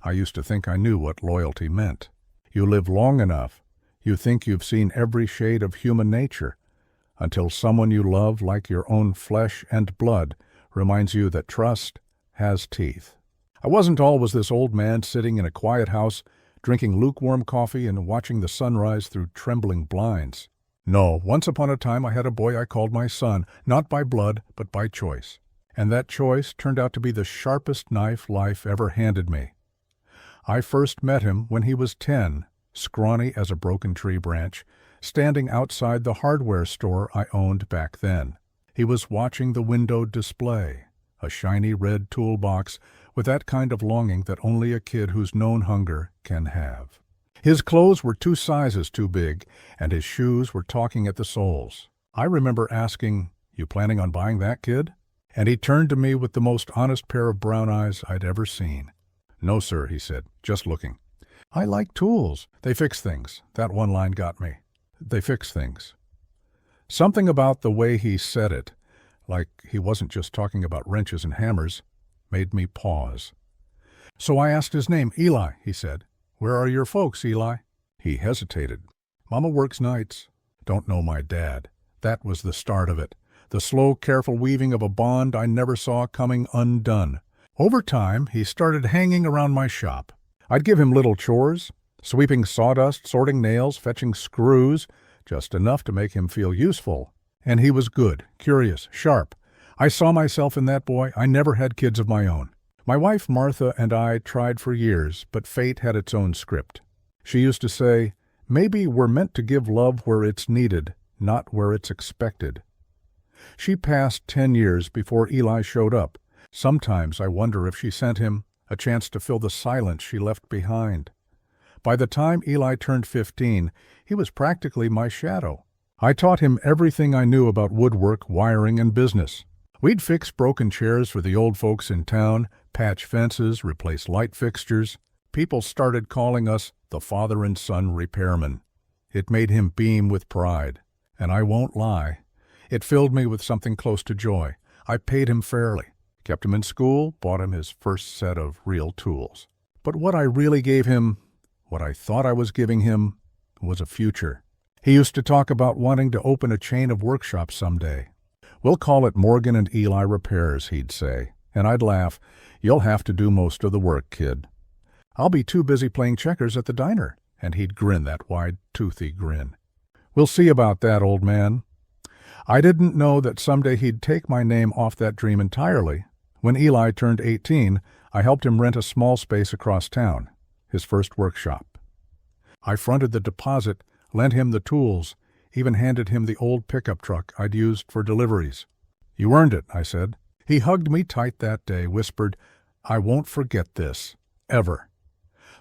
I used to think I knew what loyalty meant. You live long enough, you think you've seen every shade of human nature, until someone you love like your own flesh and blood reminds you that trust has teeth. I wasn't always this old man sitting in a quiet house, drinking lukewarm coffee and watching the sunrise through trembling blinds. No, once upon a time I had a boy I called my son, not by blood, but by choice. And that choice turned out to be the sharpest knife life ever handed me. I first met him when he was 10, scrawny as a broken tree branch, standing outside the hardware store I owned back then. He was watching the windowed display, a shiny red toolbox with that kind of longing that only a kid who's known hunger can have. His clothes were 2 sizes too big, and his shoes were talking at the soles. I remember asking, "You planning on buying that, kid?" And he turned to me with the most honest pair of brown eyes I'd ever seen. "No, sir," he said, "just looking." I like tools. They fix things. That one line got me. They fix things. Something about the way he said it, like he wasn't just talking about wrenches and hammers, made me pause. So I asked his name. "Eli," he said. "Where are your folks, Eli?" He hesitated. "Mama works nights." Don't know my dad. That was the start of it. The slow, careful weaving of a bond I never saw coming undone. Over time, he started hanging around my shop. I'd give him little chores, sweeping sawdust, sorting nails, fetching screws, just enough to make him feel useful. And he was good, curious, sharp. I saw myself in that boy. I never had kids of my own. My wife Martha and I tried for years, but fate had its own script. She used to say, "Maybe we're meant to give love where it's needed, not where it's expected." She passed 10 years before Eli showed up. Sometimes I wonder if she sent him a chance to fill the silence she left behind. By the time Eli turned 15, he was practically my shadow. I taught him everything I knew about woodwork, wiring, and business. We'd fix broken chairs for the old folks in town, patch fences, replace light fixtures. People started calling us the father and son repairmen. It made him beam with pride. And I won't lie, it filled me with something close to joy. I paid him fairly, kept him in school, bought him his first set of real tools. But what I really gave him, what I thought I was giving him, was a future. He used to talk about wanting to open a chain of workshops someday. "We'll call it Morgan and Eli Repairs," he'd say. And I'd laugh, "You'll have to do most of the work, kid. I'll be too busy playing checkers at the diner." And he'd grin that wide, toothy grin. "We'll see about that, old man." I didn't know that someday he'd take my name off that dream entirely. When Eli turned 18, I helped him rent a small space across town, his first workshop. I fronted the deposit, lent him the tools, even handed him the old pickup truck I'd used for deliveries. "You earned it," I said. He hugged me tight that day, whispered, "I won't forget this, ever."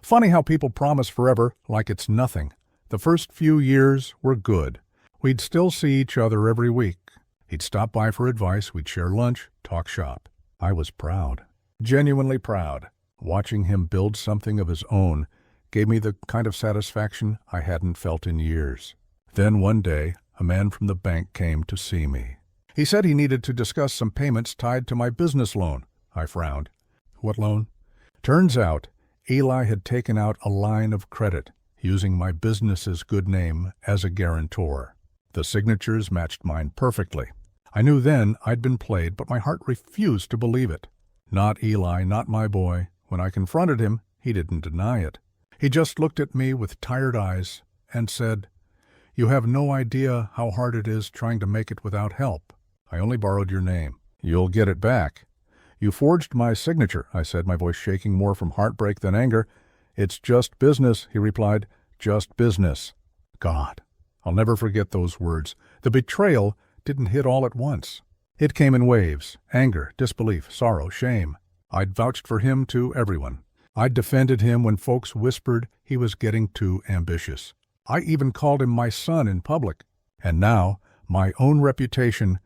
Funny how people promise forever like it's nothing. The first few years were good. We'd still see each other every week. He'd stop by for advice, we'd share lunch, talk shop. I was proud, genuinely proud. Watching him build something of his own gave me the kind of satisfaction I hadn't felt in years. Then one day, a man from the bank came to see me. He said he needed to discuss some payments tied to my business loan. I frowned. "What loan?" Turns out, Eli had taken out a line of credit, using my business's good name as a guarantor. The signatures matched mine perfectly. I knew then I'd been played, but my heart refused to believe it. Not Eli, not my boy. When I confronted him, he didn't deny it. He just looked at me with tired eyes and said, "You have no idea how hard it is trying to make it without help. I only borrowed your name. You'll get it back." "You forged my signature," I said, my voice shaking more from heartbreak than anger. "It's just business," he replied. "Just business." God, I'll never forget those words. The betrayal didn't hit all at once. It came in waves: anger, disbelief, sorrow, shame. I'd vouched for him to everyone. I'd defended him when folks whispered he was getting too ambitious. I even called him my son in public. And now, my own reputation,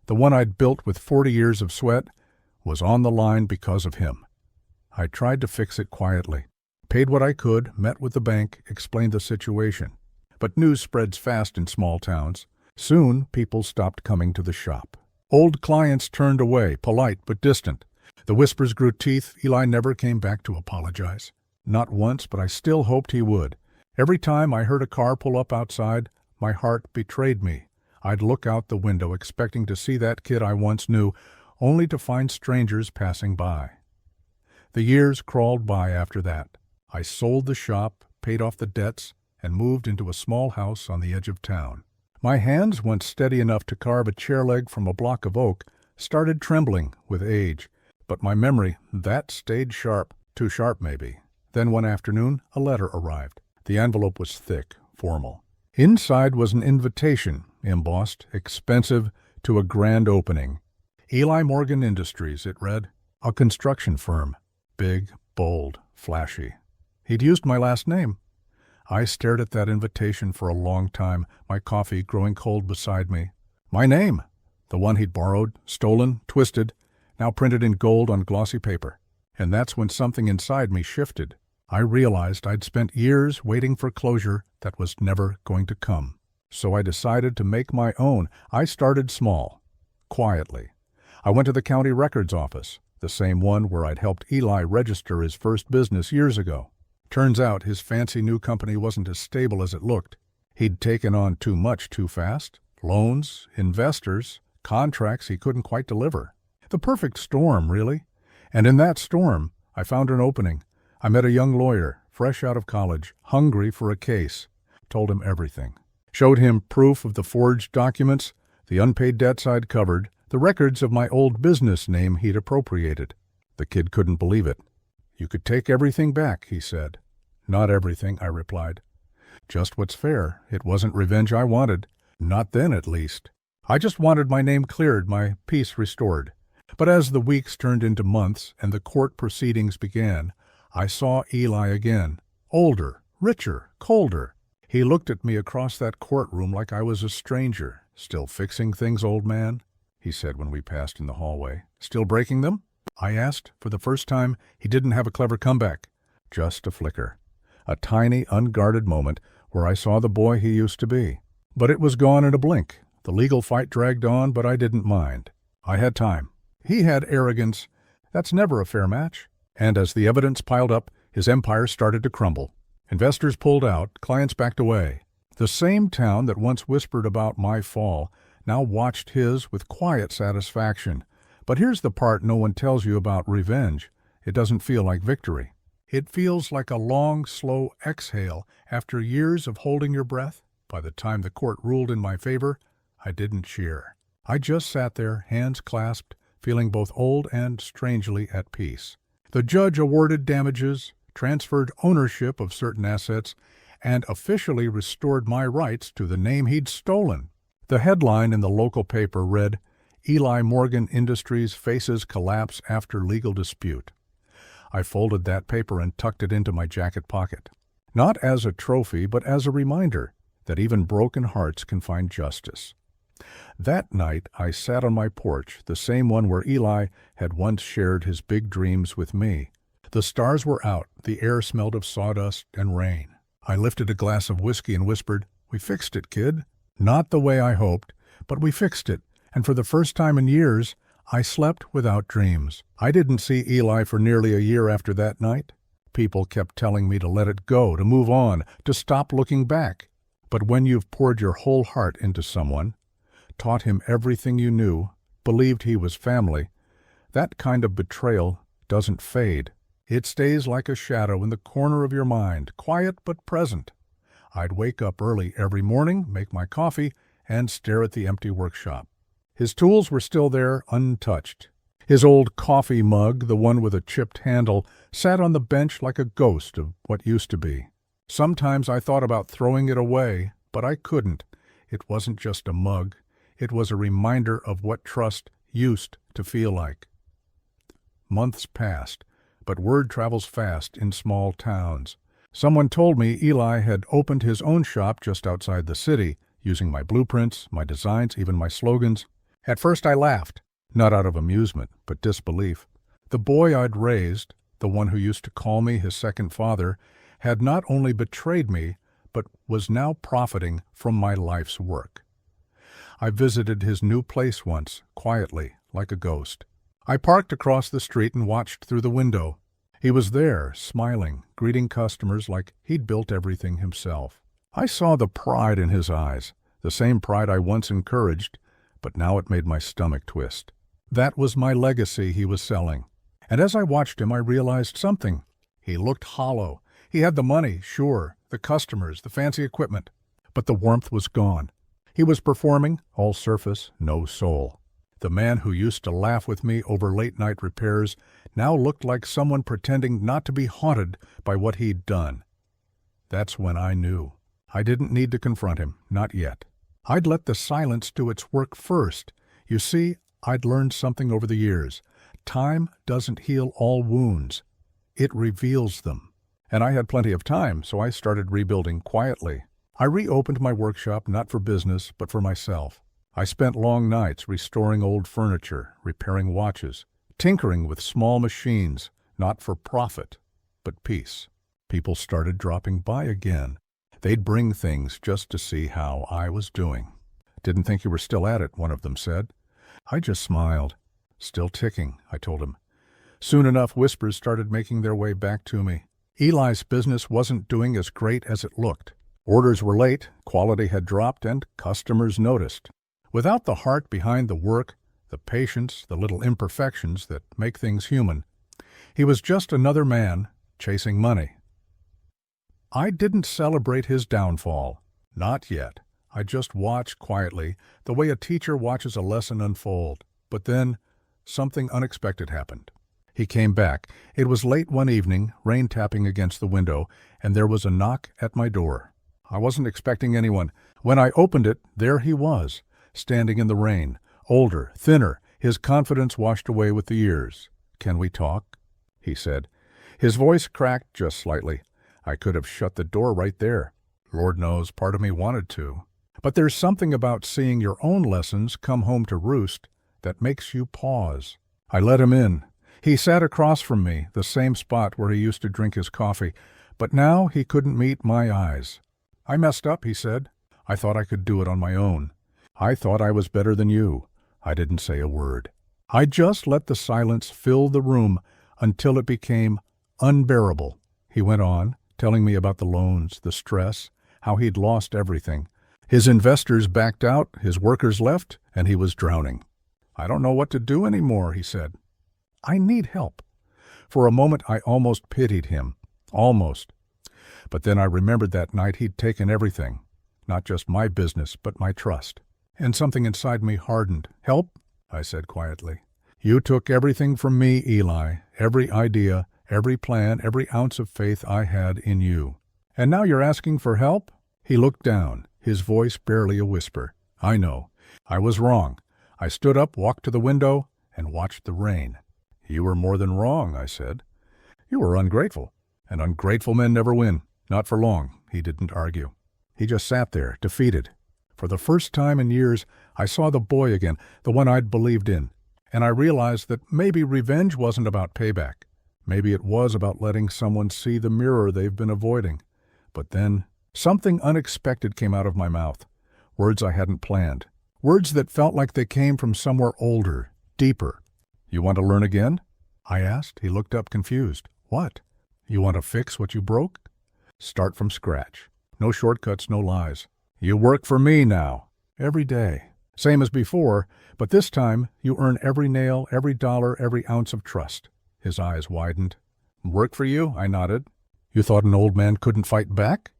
the one I'd built with 40 years of sweat, was on the line because of him. I tried to fix it quietly. Paid what I could, met with the bank, explained the situation. But news spreads fast in small towns. Soon, people stopped coming to the shop. Old clients turned away, polite but distant. The whispers grew teeth. Eli never came back to apologize. Not once, but I still hoped he would. Every time I heard a car pull up outside, my heart betrayed me. I'd look out the window expecting to see that kid I once knew, only to find strangers passing by. The years crawled by after that. I sold the shop, paid off the debts, and moved into a small house on the edge of town. My hands, once steady enough to carve a chair leg from a block of oak, started trembling with age. But my memory, that stayed sharp, too sharp maybe. Then one afternoon, a letter arrived. The envelope was thick, formal. Inside was an invitation, embossed, expensive, to a grand opening. Eli Morgan Industries, it read. A construction firm. Big, bold, flashy. He'd used my last name. I stared at that invitation for a long time, my coffee growing cold beside me. My name! The one he'd borrowed, stolen, twisted, now printed in gold on glossy paper. And that's when something inside me shifted. I realized I'd spent years waiting for closure that was never going to come. So I decided to make my own. I started small, quietly. I went to the county records office, the same one where I'd helped Eli register his first business years ago. Turns out his fancy new company wasn't as stable as it looked. He'd taken on too much too fast. Loans, investors, contracts he couldn't quite deliver. The perfect storm, really. And in that storm, I found an opening. I met a young lawyer, fresh out of college, hungry for a case. Told him everything. Showed him proof of the forged documents, the unpaid debts I'd covered, the records of my old business name he'd appropriated. The kid couldn't believe it. You could take everything back, he said. Not everything, I replied. Just what's fair. It wasn't revenge I wanted. Not then, at least. I just wanted my name cleared, my peace restored. But as the weeks turned into months and the court proceedings began, I saw Eli again. Older, richer, colder. He looked at me across that courtroom like I was a stranger. Still fixing things, old man? He said when we passed in the hallway. Still breaking them? I asked. For the first time, he didn't have a clever comeback. Just a flicker. A tiny, unguarded moment where I saw the boy he used to be. But it was gone in a blink. The legal fight dragged on, but I didn't mind. I had time. He had arrogance. That's never a fair match. And as the evidence piled up, his empire started to crumble. Investors pulled out, clients backed away. The same town that once whispered about my fall now watched his with quiet satisfaction. But here's the part no one tells you about revenge. It doesn't feel like victory. It feels like a long, slow exhale after years of holding your breath. By the time the court ruled in my favor, I didn't cheer. I just sat there, hands clasped, feeling both old and strangely at peace. The judge awarded damages, transferred ownership of certain assets, and officially restored my rights to the name he'd stolen. The headline in the local paper read, Eli Morgan Industries faces collapse after legal dispute. I folded that paper and tucked it into my jacket pocket. Not as a trophy, but as a reminder that even broken hearts can find justice. That night I sat on my porch, the same one where Eli had once shared his big dreams with me. The stars were out, the air smelled of sawdust and rain. I lifted a glass of whiskey and whispered, "We fixed it, kid." Not the way I hoped, but we fixed it, and for the first time in years, I slept without dreams. I didn't see Eli for nearly a year after that night. People kept telling me to let it go, to move on, to stop looking back. But when you've poured your whole heart into someone, taught him everything you knew, believed he was family, that kind of betrayal doesn't fade. It stays like a shadow in the corner of your mind, quiet but present. I'd wake up early every morning, make my coffee, and stare at the empty workshop. His tools were still there, untouched. His old coffee mug, the one with a chipped handle, sat on the bench like a ghost of what used to be. Sometimes I thought about throwing it away, but I couldn't. It wasn't just a mug. It was a reminder of what trust used to feel like. Months passed, but word travels fast in small towns. Someone told me Eli had opened his own shop just outside the city, using my blueprints, my designs, even my slogans. At first I laughed, not out of amusement, but disbelief. The boy I'd raised, the one who used to call me his second father, had not only betrayed me, but was now profiting from my life's work. I visited his new place once, quietly, like a ghost. I parked across the street and watched through the window. He was there, smiling, greeting customers like he'd built everything himself. I saw the pride in his eyes, the same pride I once encouraged, but now it made my stomach twist. That was my legacy he was selling. And as I watched him, I realized something. He looked hollow. He had the money, sure, the customers, the fancy equipment, but the warmth was gone. He was performing, all surface, no soul. The man who used to laugh with me over late-night repairs now looked like someone pretending not to be haunted by what he'd done. That's when I knew. I didn't need to confront him, not yet. I'd let the silence do its work first. You see, I'd learned something over the years. Time doesn't heal all wounds. It reveals them. And I had plenty of time, so I started rebuilding quietly. I reopened my workshop not for business, but for myself. I spent long nights restoring old furniture, repairing watches, tinkering with small machines, not for profit, but peace. People started dropping by again. They'd bring things just to see how I was doing. "Didn't think you were still at it," one of them said. I just smiled. "Still ticking," I told him. Soon enough, whispers started making their way back to me. Eli's business wasn't doing as great as it looked. Orders were late, quality had dropped, and customers noticed. Without the heart behind the work, the patience, the little imperfections that make things human, he was just another man chasing money. I didn't celebrate his downfall. Not yet. I just watched quietly, the way a teacher watches a lesson unfold. But then, something unexpected happened. He came back. It was late one evening, rain tapping against the window, and there was a knock at my door. I wasn't expecting anyone. When I opened it, there he was, standing in the rain, older, thinner, his confidence washed away with the years. "Can we talk?" he said. His voice cracked just slightly. I could have shut the door right there. Lord knows, part of me wanted to. But there's something about seeing your own lessons come home to roost that makes you pause. I let him in. He sat across from me, the same spot where he used to drink his coffee, but now he couldn't meet my eyes. "I messed up," he said. "I thought I could do it on my own. I thought I was better than you." I didn't say a word. I just let the silence fill the room until it became unbearable. He went on, telling me about the loans, the stress, how he'd lost everything. His investors backed out, his workers left, and he was drowning. "I don't know what to do anymore," he said. "I need help." For a moment I almost pitied him. Almost. But then I remembered that night he'd taken everything. Not just my business, but my trust. And something inside me hardened. "Help?" I said quietly. "You took everything from me, Eli. Every idea, every plan, every ounce of faith I had in you. And now you're asking for help?" He looked down, his voice barely a whisper. "I know. I was wrong." I stood up, walked to the window, and watched the rain. "You were more than wrong," I said. "You were ungrateful, and ungrateful men never win. Not for long." He didn't argue. He just sat there, defeated. For the first time in years, I saw the boy again, the one I'd believed in. And I realized that maybe revenge wasn't about payback. Maybe it was about letting someone see the mirror they've been avoiding. But then, something unexpected came out of my mouth. Words I hadn't planned. Words that felt like they came from somewhere older, deeper. "You want to learn again?" I asked. He looked up confused. "What? You want to fix what you broke?" "Start from scratch. No shortcuts, no lies. You work for me now. Every day. Same as before, but this time you earn every nail, every dollar, every ounce of trust." His eyes widened. "Work for you?" I nodded. "You thought an old man couldn't fight back?"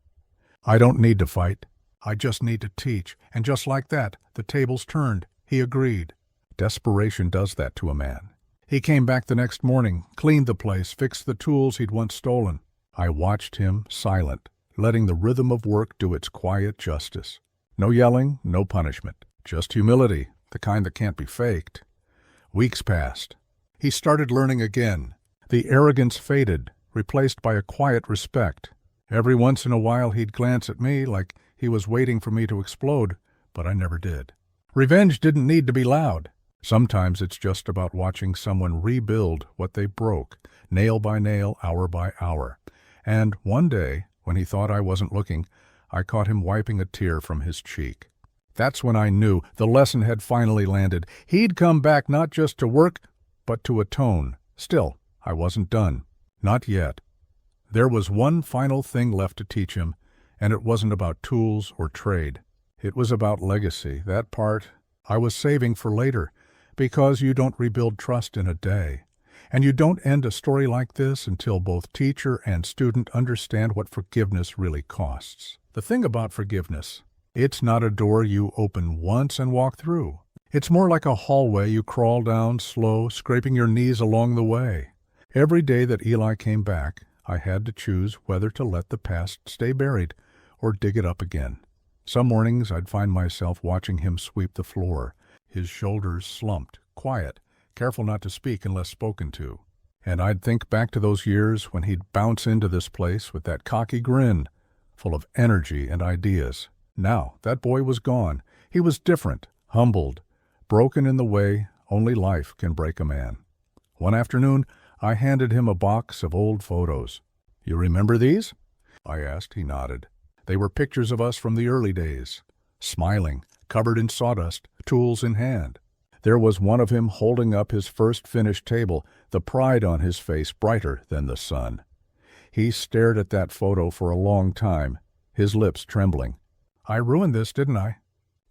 "I don't need to fight. I just need to teach." And just like that, the tables turned. He agreed. Desperation does that to a man. He came back the next morning, cleaned the place, fixed the tools he'd once stolen. I watched him, silent, letting the rhythm of work do its quiet justice. No yelling, no punishment. Just humility, the kind that can't be faked. Weeks passed. He started learning again. The arrogance faded, replaced by a quiet respect. Every once in a while he'd glance at me like he was waiting for me to explode, but I never did. Revenge didn't need to be loud. Sometimes it's just about watching someone rebuild what they broke, nail by nail, hour by hour. And one day, when he thought I wasn't looking, I caught him wiping a tear from his cheek. That's when I knew the lesson had finally landed. He'd come back not just to work, but to atone. Still, I wasn't done. Not yet. There was one final thing left to teach him, and it wasn't about tools or trade. It was about legacy. That part I was saving for later, because you don't rebuild trust in a day. And you don't end a story like this until both teacher and student understand what forgiveness really costs. The thing about forgiveness, it's not a door you open once and walk through. It's more like a hallway you crawl down slow, scraping your knees along the way. Every day that Eli came back, I had to choose whether to let the past stay buried or dig it up again. Some mornings I'd find myself watching him sweep the floor, his shoulders slumped, quiet, careful not to speak unless spoken to. And I'd think back to those years when he'd bounce into this place with that cocky grin, full of energy and ideas. Now, that boy was gone. He was different, humbled, broken in the way only life can break a man. One afternoon, I handed him a box of old photos. "You remember these?" I asked. He nodded. They were pictures of us from the early days, smiling, covered in sawdust, tools in hand. There was one of him holding up his first finished table, the pride on his face brighter than the sun. He stared at that photo for a long time, his lips trembling. "I ruined this, didn't I?"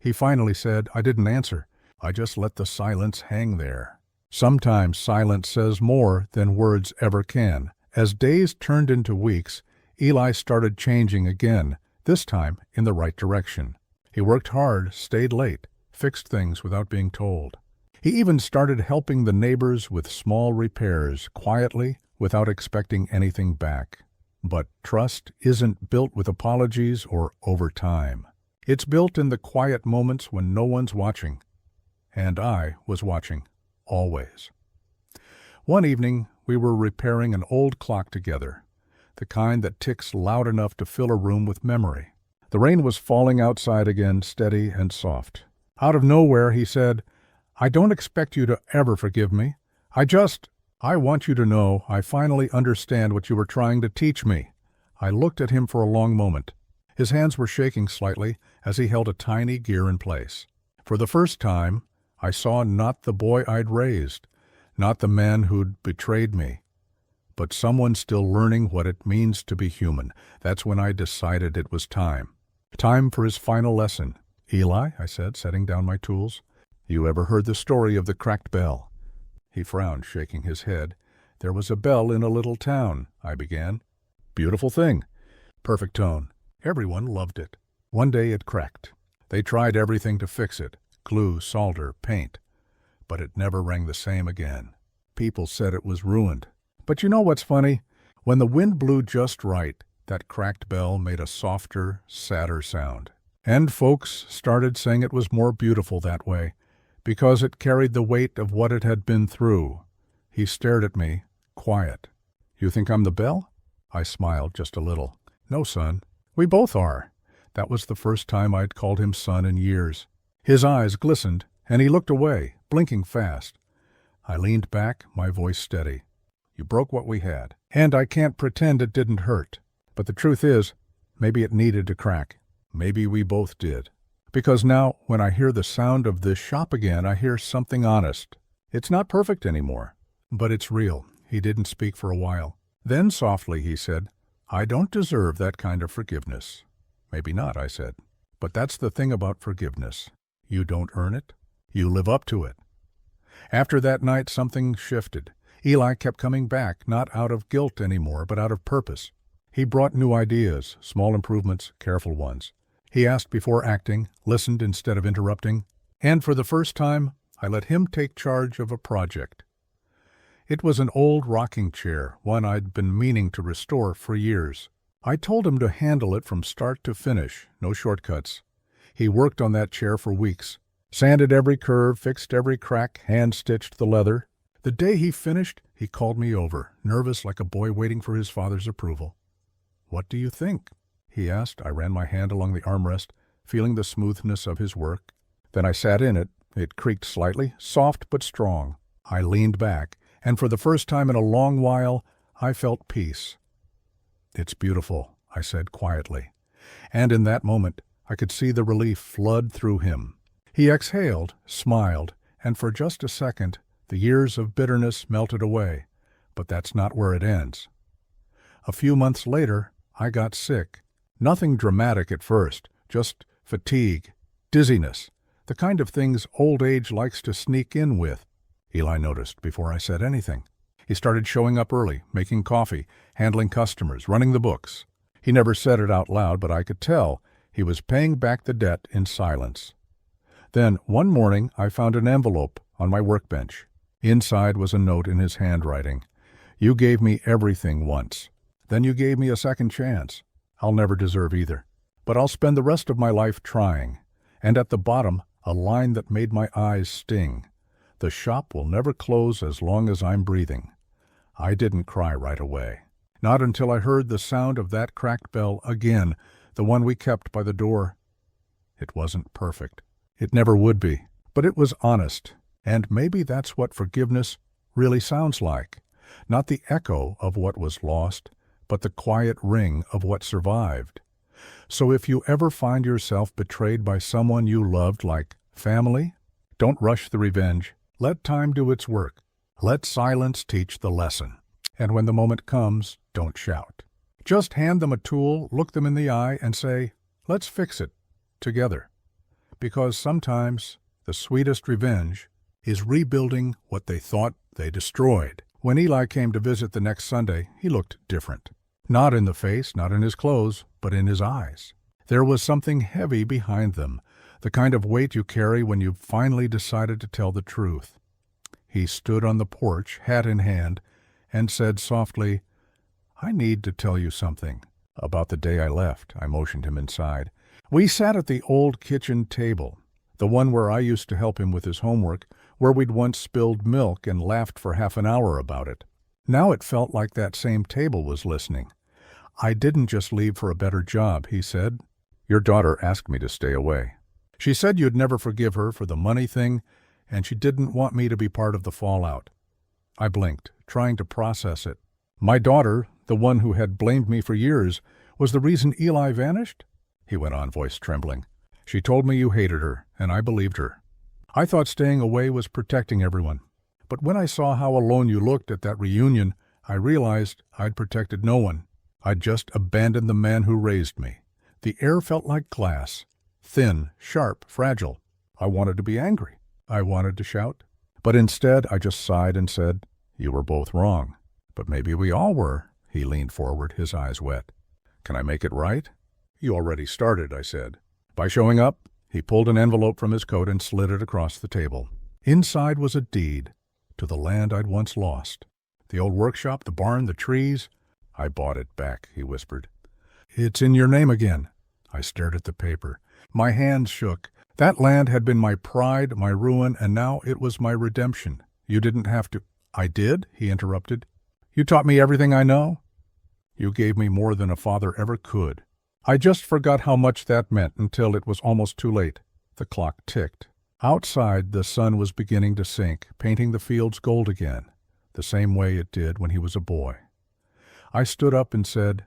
He finally said. I didn't answer. I just let the silence hang there. Sometimes silence says more than words ever can. As days turned into weeks, Eli started changing again, this time in the right direction. He worked hard, stayed late, fixed things without being told. He even started helping the neighbors with small repairs, quietly, without expecting anything back. But trust isn't built with apologies or over time. It's built in the quiet moments when no one's watching. And I was watching, always. One evening, we were repairing an old clock together, the kind that ticks loud enough to fill a room with memory. The rain was falling outside again, steady and soft. Out of nowhere, he said, "I don't expect you to ever forgive me. I want you to know I finally understand what you were trying to teach me." I looked at him for a long moment. His hands were shaking slightly as he held a tiny gear in place. For the first time, I saw not the boy I'd raised, not the man who'd betrayed me, but someone still learning what it means to be human. That's when I decided it was time. Time for his final lesson. "Eli," I said, setting down my tools, "you ever heard the story of the cracked bell?" He frowned, shaking his head. "There was a bell in a little town," I began. "Beautiful thing. Perfect tone. Everyone loved it. One day it cracked. They tried everything to fix it, glue, solder, paint. But it never rang the same again. People said it was ruined. But you know what's funny? When the wind blew just right, that cracked bell made a softer, sadder sound. And folks started saying it was more beautiful that way, because it carried the weight of what it had been through." He stared at me, quiet. "You think I'm the bell?" I smiled just a little. "No, son. We both are." That was the first time I'd called him son in years. His eyes glistened, and he looked away, blinking fast. I leaned back, my voice steady. "You broke what we had, and I can't pretend it didn't hurt. But the truth is, maybe it needed to crack. Maybe we both did. Because now, when I hear the sound of this shop again, I hear something honest. It's not perfect anymore, but it's real." He didn't speak for a while. Then softly he said, "I don't deserve that kind of forgiveness." "Maybe not," I said. "But that's the thing about forgiveness. You don't earn it. You live up to it." After that night, something shifted. Eli kept coming back, not out of guilt anymore, but out of purpose. He brought new ideas, small improvements, careful ones. He asked before acting, listened instead of interrupting, and for the first time, I let him take charge of a project. It was an old rocking chair, one I'd been meaning to restore for years. I told him to handle it from start to finish, no shortcuts. He worked on that chair for weeks, sanded every curve, fixed every crack, hand-stitched the leather. The day he finished, he called me over, nervous like a boy waiting for his father's approval. "What do you think?" he asked. I ran my hand along the armrest, feeling the smoothness of his work. Then I sat in it. It creaked slightly, soft but strong. I leaned back, and for the first time in a long while, I felt peace. "It's beautiful," I said quietly. And in that moment, I could see the relief flood through him. He exhaled, smiled, and for just a second, the years of bitterness melted away. But that's not where it ends. A few months later, I got sick. Nothing dramatic at first, just fatigue, dizziness, the kind of things old age likes to sneak in with. Eli noticed before I said anything. He started showing up early, making coffee, handling customers, running the books. He never said it out loud, but I could tell he was paying back the debt in silence. Then, one morning, I found an envelope on my workbench. Inside was a note in his handwriting. "You gave me everything once. Then you gave me a second chance. I'll never deserve either. But I'll spend the rest of my life trying." And at the bottom, a line that made my eyes sting. "The shop will never close as long as I'm breathing." I didn't cry right away. Not until I heard the sound of that cracked bell again, the one we kept by the door. It wasn't perfect. It never would be. But it was honest. And maybe that's what forgiveness really sounds like. Not the echo of what was lost, but the quiet ring of what survived. So if you ever find yourself betrayed by someone you loved like family, don't rush the revenge. Let time do its work. Let silence teach the lesson. And when the moment comes, don't shout. Just hand them a tool, look them in the eye, and say, "Let's fix it together." Because sometimes the sweetest revenge is rebuilding what they thought they destroyed. When Eli came to visit the next Sunday, he looked different. Not in the face, not in his clothes, but in his eyes. There was something heavy behind them, the kind of weight you carry when you've finally decided to tell the truth. He stood on the porch, hat in hand, and said softly, "I need to tell you something." About the day I left, I motioned him inside. We sat at the old kitchen table, the one where I used to help him with his homework, where we'd once spilled milk and laughed for half an hour about it. Now it felt like that same table was listening. "I didn't just leave for a better job," he said. "Your daughter asked me to stay away. She said you'd never forgive her for the money thing, and she didn't want me to be part of the fallout." I blinked, trying to process it. My daughter, the one who had blamed me for years, was the reason Eli vanished? He went on, voice trembling. "She told me you hated her, and I believed her. I thought staying away was protecting everyone. But when I saw how alone you looked at that reunion, I realized I'd protected no one. I'd just abandoned the man who raised me. The air felt like glass, thin, sharp, fragile. I wanted to be angry. I wanted to shout. But instead, I just sighed and said, 'You were both wrong.' But maybe we all were." He leaned forward, his eyes wet. "Can I make it right?" "You already started," I said. "By showing up." He pulled an envelope from his coat and slid it across the table. Inside was a deed to the land I'd once lost. "The old workshop, the barn, the trees." "I bought it back," he whispered. "It's in your name again." I stared at the paper. My hands shook. That land had been my pride, my ruin, and now it was my redemption. "You didn't have to—" "I did," he interrupted. "You taught me everything I know. You gave me more than a father ever could." I just forgot how much that meant until it was almost too late. The clock ticked. Outside, the sun was beginning to sink, painting the fields gold again, the same way it did when he was a boy. I stood up and said,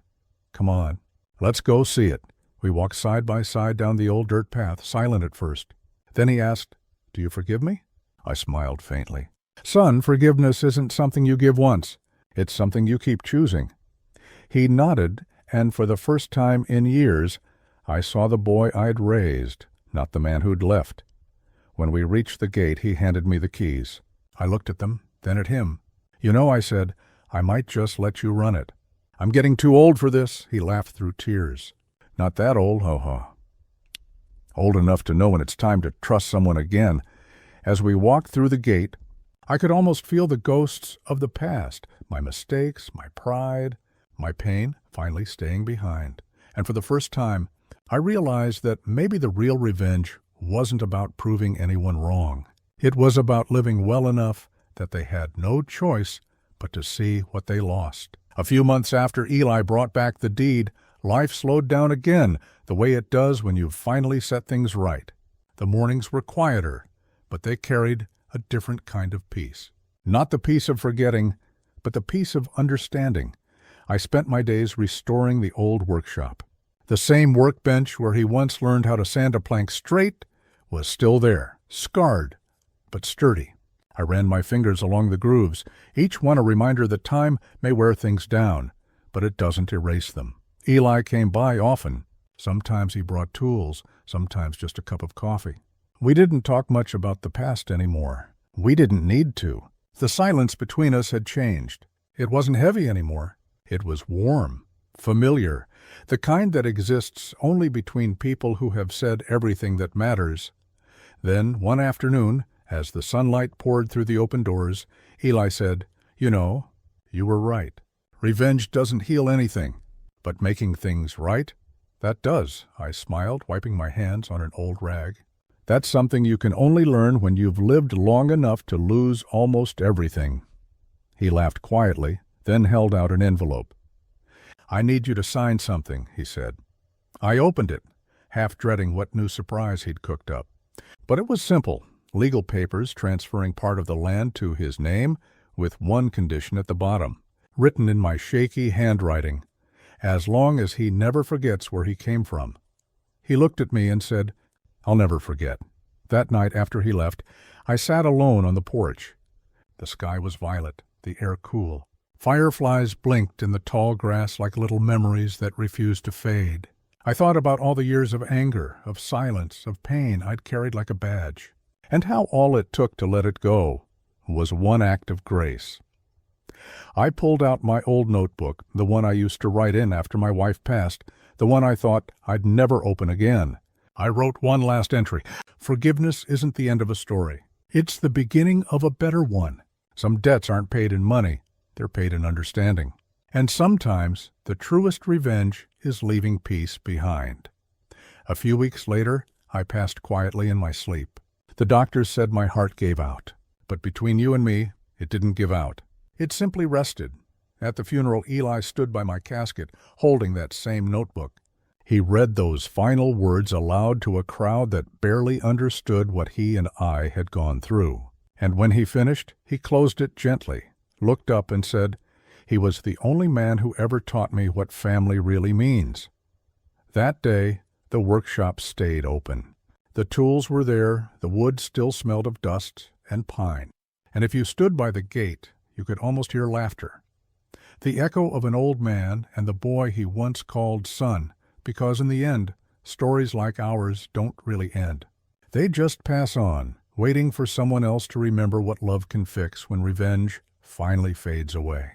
"Come on, let's go see it." We walked side by side down the old dirt path, silent at first. Then he asked, "Do you forgive me?" I smiled faintly. "Son, forgiveness isn't something you give once. It's something you keep choosing." He nodded, and for the first time in years, I saw the boy I'd raised, not the man who'd left. When we reached the gate, he handed me the keys. I looked at them, then at him. "You know," I said, "I might just let you run it." "I'm getting too old for this," he laughed through tears. "Not that old, ho-ho. Old enough to know when it's time to trust someone again." As we walked through the gate, I could almost feel the ghosts of the past, my mistakes, my pride, my pain finally staying behind. And for the first time, I realized that maybe the real revenge wasn't about proving anyone wrong. It was about living well enough that they had no choice but to see what they lost. A few months after Eli brought back the deed, life slowed down again, the way it does when you've finally set things right. The mornings were quieter, but they carried a different kind of peace. Not the peace of forgetting, but the peace of understanding. I spent my days restoring the old workshop. The same workbench where he once learned how to sand a plank straight was still there, scarred, but sturdy. I ran my fingers along the grooves, each one a reminder that time may wear things down, but it doesn't erase them. Eli came by often. Sometimes he brought tools, sometimes just a cup of coffee. We didn't talk much about the past anymore. We didn't need to. The silence between us had changed. It wasn't heavy anymore. It was warm, familiar, the kind that exists only between people who have said everything that matters. Then, one afternoon, as the sunlight poured through the open doors, Eli said, "You know, you were right. Revenge doesn't heal anything, but making things right, that does," I smiled, wiping my hands on an old rag. "That's something you can only learn when you've lived long enough to lose almost everything." He laughed quietly, then held out an envelope. "I need you to sign something," he said. I opened it, half dreading what new surprise he'd cooked up. But it was simple, legal papers transferring part of the land to his name, with one condition at the bottom, written in my shaky handwriting: as long as he never forgets where he came from. He looked at me and said, "I'll never forget." That night after he left, I sat alone on the porch. The sky was violet, the air cool. Fireflies blinked in the tall grass like little memories that refused to fade. I thought about all the years of anger, of silence, of pain I'd carried like a badge, and how all it took to let it go was one act of grace. I pulled out my old notebook, the one I used to write in after my wife passed, the one I thought I'd never open again. I wrote one last entry. Forgiveness isn't the end of a story. It's the beginning of a better one. Some debts aren't paid in money. They're paid in understanding. And sometimes the truest revenge is leaving peace behind. A few weeks later, I passed quietly in my sleep. The doctors said my heart gave out. But between you and me, it didn't give out. It simply rested. At the funeral, Eli stood by my casket, holding that same notebook. He read those final words aloud to a crowd that barely understood what he and I had gone through. And when he finished, he closed it gently, looked up and said, "He was the only man who ever taught me what family really means." That day, the workshop stayed open. The tools were there, the wood still smelled of dust and pine, and if you stood by the gate, you could almost hear laughter. The echo of an old man and the boy he once called son, because in the end, stories like ours don't really end. They just pass on, waiting for someone else to remember what love can fix when revenge finally fades away.